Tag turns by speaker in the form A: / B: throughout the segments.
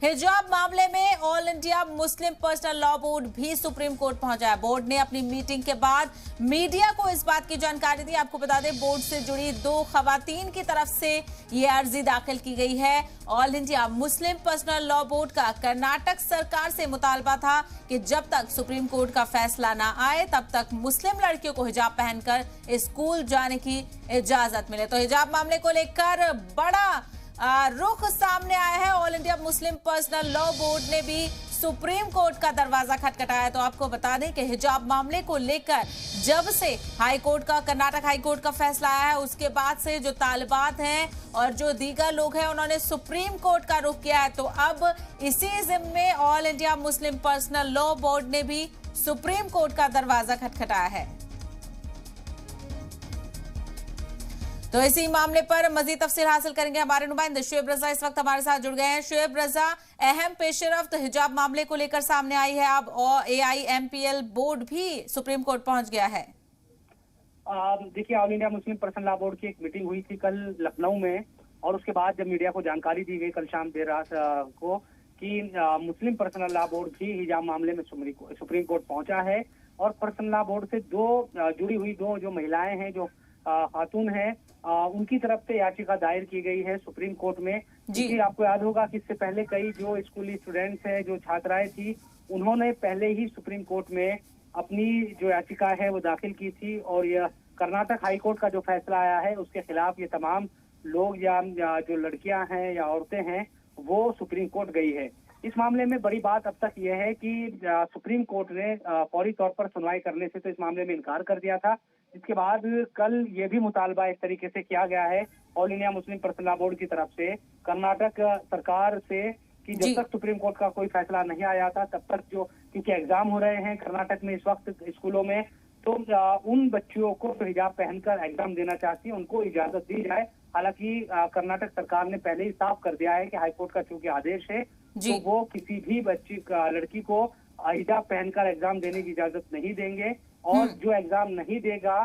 A: हिजाब मामले में all India Muslim personal law board भी सुप्रीम कोर्ट पहुंचा है। बोर्ड ने अपनी मीटिंग के बाद मीडिया को इस बात की जानकारी दी। आपको बता दें, बोर्ड से जुड़ी दो खवातीन की तरफ से ये अर्जी दाखिल की गई है। All India Muslim personal law board का कर्नाटक सरकार से मुतालबा था कि जब तक सुप्रीम कोर्ट का फैसला ना आए तब तक मुस्लिम लड़कियों को हिजाब पहनकर स्कूल जाने की इजाजत मिले। तो हिजाब मामले को लेकर बड़ा रुख सामने आया है। All India Muslim personal law board ने भी सुप्रीम कोर्ट का दरवाजा खटखटाया। तो आपको बता दें कि हिजाब मामले को लेकर जब से हाई कोर्ट का कर्नाटक हाई कोर्ट का फैसला आया है, उसके बाद से जो तालिबात हैं और जो दीगर लोग हैं उन्होंने सुप्रीम कोर्ट का रुख किया है। तो अब इसी जिम्मे all India Muslim personal law board ने भी सुप्रीम कोर्ट का दरवाजा खटखटाया है। तो इसी मामले पर मजीद तफसील हासिल करेंगे हमारे नुमाइंदे शुएब रजा इस वक्त हमारे साथ जुड़ गए हैं। शुएब रजा, अहम पेशरफ्त हिजाब मामले को लेकर सामने आई है अब और AIMPL बोर्ड भी सुप्रीम कोर्ट पहुंच गया है।
B: देखिए, all India Muslim personal law board की एक मीटिंग हुई थी कल लखनऊ में, और उसके बाद जब मीडिया को जानकारी दी गई कल शाम देर रात को कि मुस्लिम पर्सनल लॉ बोर्ड भी हिजाब मामले में सुप्रीम कोर्ट पहुंचा है। और पर्सनल लॉ बोर्ड से जुड़ी हुई दो जो महिलाएं हैं, जो खातून है, उनकी तरफ से याचिका दायर की गई है सुप्रीम कोर्ट में। जी, आपको याद होगा कि इससे पहले कई जो स्कूली स्टूडेंट्स हैं, जो छात्राएं थी, उन्होंने पहले ही सुप्रीम कोर्ट में अपनी जो याचिका है वो दाखिल की थी। और यह कर्नाटक हाई कोर्ट का जो फैसला आया है उसके खिलाफ ये तमाम लोग या जो लड़कियां हैं या औरतें हैं वो सुप्रीम कोर्ट गई है। इस मामले में बड़ी बात अब तक यह है कि सुप्रीम कोर्ट ने फौरी तौर पर सुनवाई करने से तो इस मामले में इनकार कर दिया था। इसके बाद कल ये भी मुतालबा इस तरीके से किया गया है all India Muslim personal law board की तरफ से कर्नाटक सरकार से कि जब तक सुप्रीम कोर्ट का कोई फैसला नहीं आया था तब तक जो, क्योंकि एग्जाम हो रहे हैं कर्नाटक में इस वक्त स्कूलों में, तो उन बच्चियों को हिजाब पहनकर एग्जाम देना चाहती है, उनको इजाजत दी जाए। हालांकि कर्नाटक सरकार ने पहले ही साफ कर दिया है कि हाईकोर्ट का चूंकि आदेश है तो वो किसी भी लड़की को हिजाब पहनकर एग्जाम देने की इजाजत नहीं देंगे, और जो एग्जाम नहीं देगा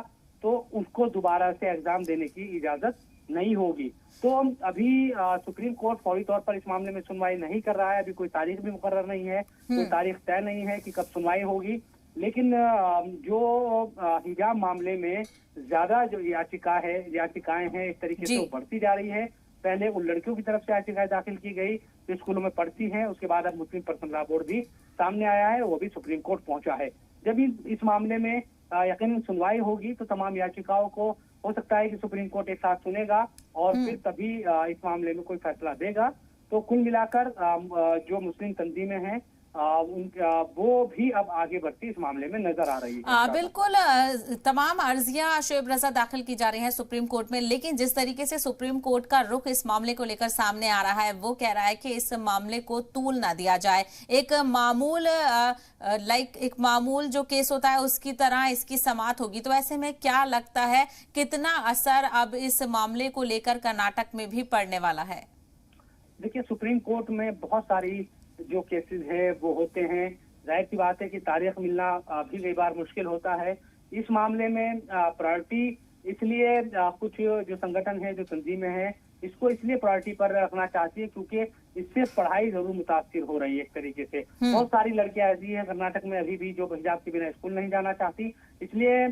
B: तो उसको दोबारा से एग्जाम देने की इजाजत नहीं होगी। तो अभी सुप्रीम कोर्ट फौरी तौर पर इस मामले में सुनवाई नहीं कर रहा है। अभी कोई तारीख भी मुकर्रर नहीं है, कोई तारीख तय नहीं है कि कब सुनवाई होगी। लेकिन जो हिजाब मामले में ज्यादा जो याचिकाएं हैं इस तरीके से बढ़ती जा रही है। पहले उन लड़कियों की तरफ से याचिकाएं दाखिल की गई जो स्कूलों में पढ़ती हैं, उसके बाद अब मुस्लिम पर्सनल लॉ बोर्ड भी सामने आया है, वो भी सुप्रीम कोर्ट पहुंचा है। जब इस मामले में यकीनन सुनवाई होगी तो तमाम याचिकाओं को हो सकता है कि सुप्रीम कोर्ट एक साथ सुनेगा और फिर तभी इस मामले में कोई फैसला देगा। तो कुल मिलाकर जो मुस्लिम तंजीमें हैं वो भी अब आगे बढ़ती इस मामले में नजर आ रही है।
A: बिल्कुल, तमाम अर्जियां शुएब रजा दाखिल की जा रही हैं सुप्रीम कोर्ट में, लेकिन जिस तरीके से सुप्रीम कोर्ट का रुख इस मामले को लेकर सामने आ रहा है वो कह रहा है कि इस मामले को तूल ना दिया जाए। एक मामूल जो केस होता है उसकी तरह इसकी समाअत होगी। तो ऐसे में क्या लगता है कितना असर अब इस मामले को लेकर कर्नाटक में भी पड़ने वाला है?
B: देखिए, सुप्रीम कोर्ट में बहुत सारी जो केसेस है वो होते हैं, जाहिर सी बात है कि तारीख मिलना भी कई बार मुश्किल होता है। इस मामले में प्रायोरिटी इसलिए कुछ जो संगठन है, जो तंजीमें हैं, इसको इसलिए प्रायोरिटी पर रखना चाहती है क्योंकि इससे पढ़ाई जरूर मुतासिर हो रही है। एक तरीके से बहुत सारी लड़कियां ऐसी हैं कर्नाटक में अभी भी जो हिजाब के बिना स्कूल नहीं जाना चाहती। इसलिए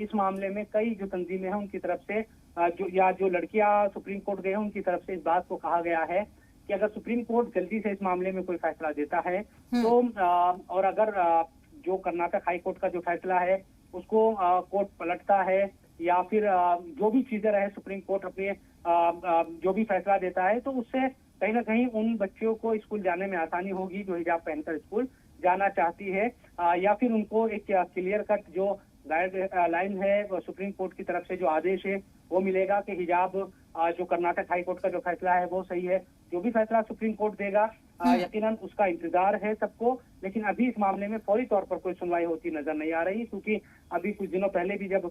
B: इस मामले में कई जो तंजीमें हैं उनकी तरफ से जो लड़कियां सुप्रीम कोर्ट गए हैं उनकी तरफ से इस बात को कहा गया है कि अगर सुप्रीम कोर्ट जल्दी से इस मामले में कोई फैसला देता है तो और अगर जो कर्नाटक हाई कोर्ट का जो फैसला है उसको कोर्ट पलटता है या फिर जो भी चीजें रहे सुप्रीम कोर्ट अपने जो भी फैसला देता है, तो उससे कहीं ना कहीं उन बच्चियों को स्कूल जाने में आसानी होगी जो हिजाब पहनकर स्कूल जाना चाहती है, या फिर उनको एक क्लियर कट जो गाइडलाइन है सुप्रीम कोर्ट की तरफ से जो आदेश है वो मिलेगा कि हिजाब जो कर्नाटक हाई कोर्ट का जो फैसला है वो सही है। जो भी फैसला सुप्रीम कोर्ट देगा यकीनन उसका इंतजार है सबको। लेकिन अभी इस मामले में फौरी तौर पर कोई सुनवाई होती नजर नहीं आ रही, क्योंकि अभी कुछ दिनों पहले भी जब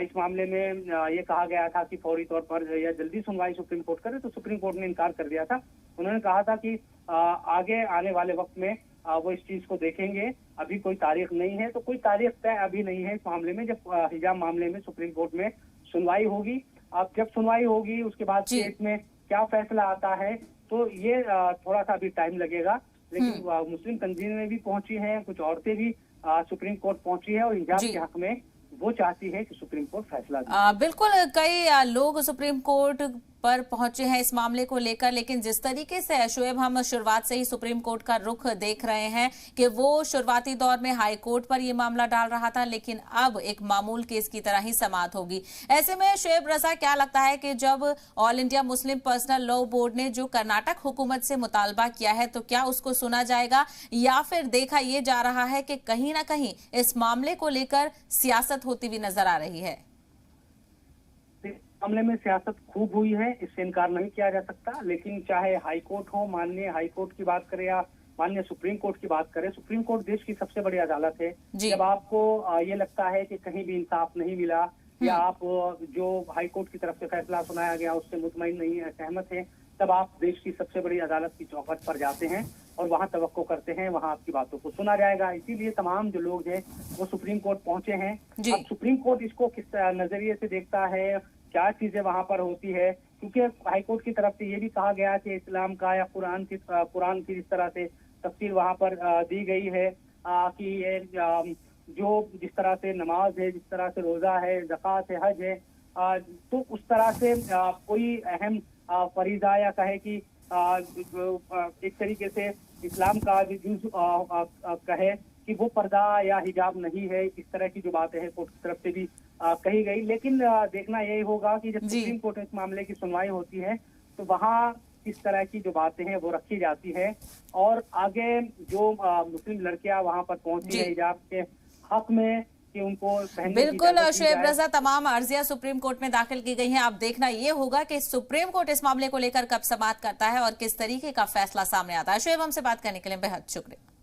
B: इस मामले में ये कहा गया था कि फौरी तौर पर या जल्दी सुनवाई सुप्रीम कोर्ट करे तो सुप्रीम कोर्ट ने इनकार कर दिया था। उन्होंने कहा था कि आगे आने वाले वक्त में वो इस चीज को देखेंगे। अभी कोई तारीख नहीं है, तो कोई तारीख तय अभी नहीं है इस मामले में जब हिजाब मामले में सुप्रीम कोर्ट में सुनवाई होगी। अब जब सुनवाई होगी उसके बाद केस में क्या फैसला आता है तो ये थोड़ा सा अभी टाइम लगेगा। लेकिन मुस्लिम तंजीमें भी पहुंची हैं, कुछ औरतें भी सुप्रीम कोर्ट पहुंची है और हिजाब
A: जी।
B: के हक में वो चाहती है कि सुप्रीम कोर्ट फैसला दे।
A: बिल्कुल, कई लोग सुप्रीम कोर्ट पर पहुंचे हैं इस मामले को लेकर, लेकिन जिस तरीके से शोएब हम शुरुआत से ही सुप्रीम कोर्ट का रुख देख रहे हैं कि वो शुरुआती दौर में हाई कोर्ट पर ये मामला डाल रहा था, लेकिन अब एक मामूल केस की तरह ही समाप्त होगी। ऐसे में शोएब रजा, क्या लगता है कि जब all India Muslim personal law board ने जो कर्नाटक हुकूमत से मुतालबा किया है, तो क्या उसको सुना जाएगा, या फिर देखा ये जा रहा है कि कहीं ना कहीं इस मामले को लेकर सियासत होती हुई नजर आ रही है?
B: मामले में सियासत खूब हुई है, इससे इनकार नहीं किया जा सकता। लेकिन चाहे हाई कोर्ट हो, माननीय हाई कोर्ट की बात करें या माननीय सुप्रीम कोर्ट की बात करें, सुप्रीम कोर्ट देश की सबसे बड़ी अदालत है। जब आपको ये लगता है कि कहीं भी इंसाफ नहीं मिला या आप जो हाई कोर्ट की तरफ से फैसला सुनाया गया उससे मुतमईन नहीं है, सहमत है, तब आप देश की सबसे बड़ी अदालत की चौखट पर जाते हैं और वहां तवक्को करते हैं, वहां आपकी बातों को सुना जाएगा। इसीलिए तमाम जो लोग हैं वो सुप्रीम कोर्ट पहुंचे हैं। अब सुप्रीम कोर्ट इसको किस नजरिए से देखता है, क्या चीजें वहां पर होती है, क्योंकि हाईकोर्ट की तरफ से ये भी कहा गया कि इस्लाम का या कुरान की जिस तरह से तफसीर वहां पर दी गई है कि ये जो जिस तरह से नमाज है, जिस तरह से रोजा है, ज़कात है, हज है, तो उस तरह से कोई अहम फरीजा या कहे कि एक तरीके से इस्लाम का जो जुज़ कहे कि वो पर्दा या हिजाब नहीं है, इस तरह की जो बातें हैं कोर्ट की तरफ से भी कही गई। लेकिन देखना यही होगा कि जब सुप्रीम कोर्ट इस मामले की सुनवाई होती है तो वहाँ किस तरह की जो बातें हैं वो रखी जाती है और आगे जो मुस्लिम लड़कियां वहाँ पर पहुंची है हिजाब के हक में कि उनको
A: बिल्कुल शोएब रजा, तमाम अर्जियां सुप्रीम कोर्ट में दाखिल की गई हैं। अब देखना ये होगा कि सुप्रीम कोर्ट इस मामले को लेकर कब समाप्त करता है और किस तरीके का फैसला सामने आता है। शोएब, हमसे बात करने के लिए बेहद शुक्रिया।